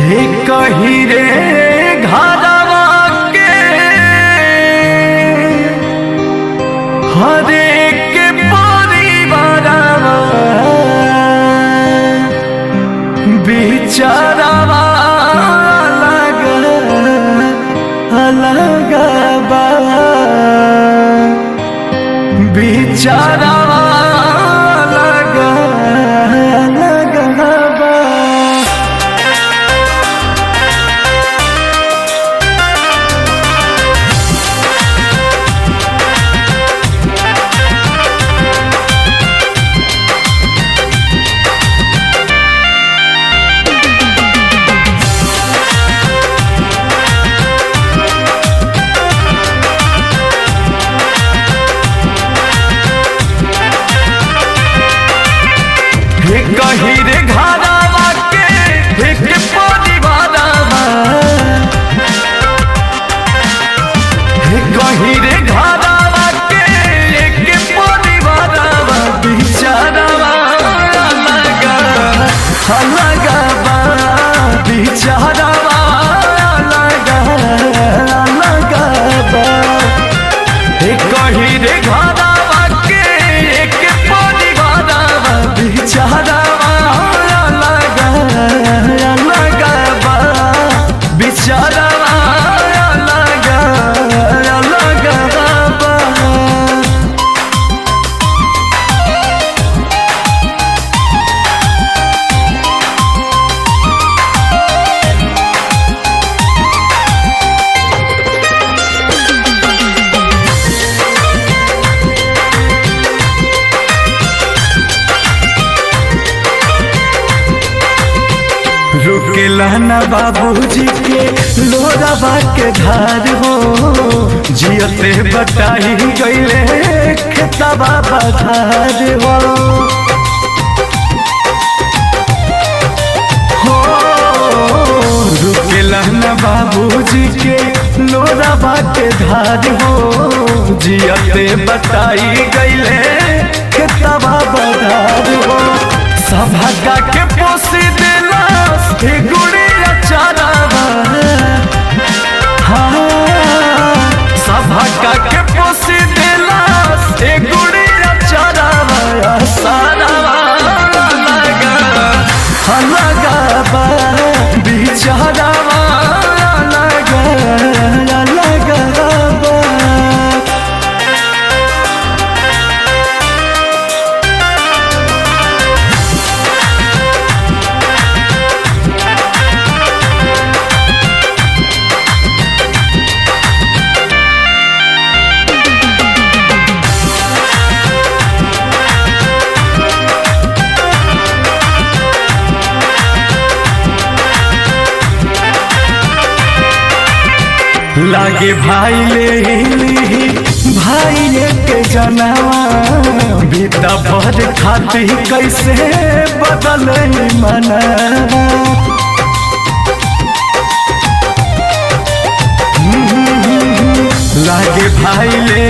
हे कही रे घरवा के हर एक परिवारवा बिचारवा अलग बा बिचारवा कही रे घरवा के एक परिवारवा कही रे घरवा के एक परिवारवा बिचारवा अलग अलग बा बिचारवा अलग अलग बा कही रे घरवा के एक परिवारवा बिचारवा रुकेला न बाबूजी के लोरावा के धार हो जियते बटाई गईले खेतवा बधार हो रुकेला न बाबूजी के लोरावा के धार हो जियते बटाई गईले खेतवा बधार हो सभा के पोसी देला गुड़िया चारावा हाँ सभा के पोसी देला गुड़िया चारावा सारावा अलग बा बिचारावा अलग अलग बा लागे भाई ले भाई के जनवा बीता भर खाती कैसे बदल मना लागे भाई ले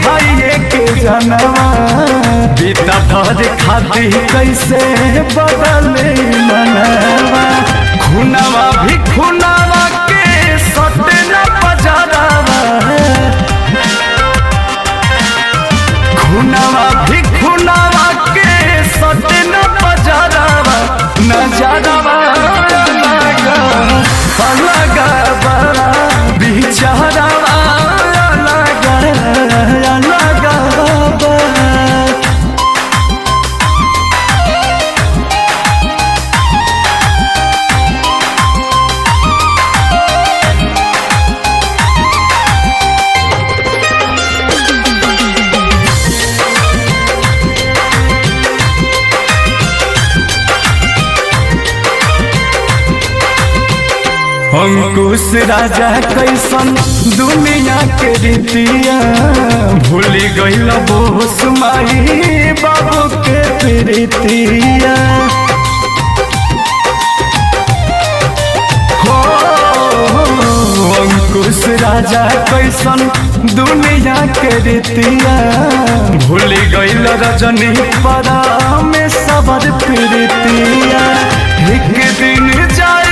भाई के जनवा बीता भर खाती कैसे बदल मना खुनावा भी खुनावा सटे न बजारावा खुनावा भी खुनावा के सटे न बजारावा नजारावा अलग बा बिचारावा अलग अलग बा अंकुश राजा कैसन दुनिया के रीतिया भूली गईल बोस माई बाबू के प्रीतिया हो अंकुश राजा कैसन दुनिया के रीतिया भूली गईल रजनी परा में सबर प्रीतिया एक दिन जाए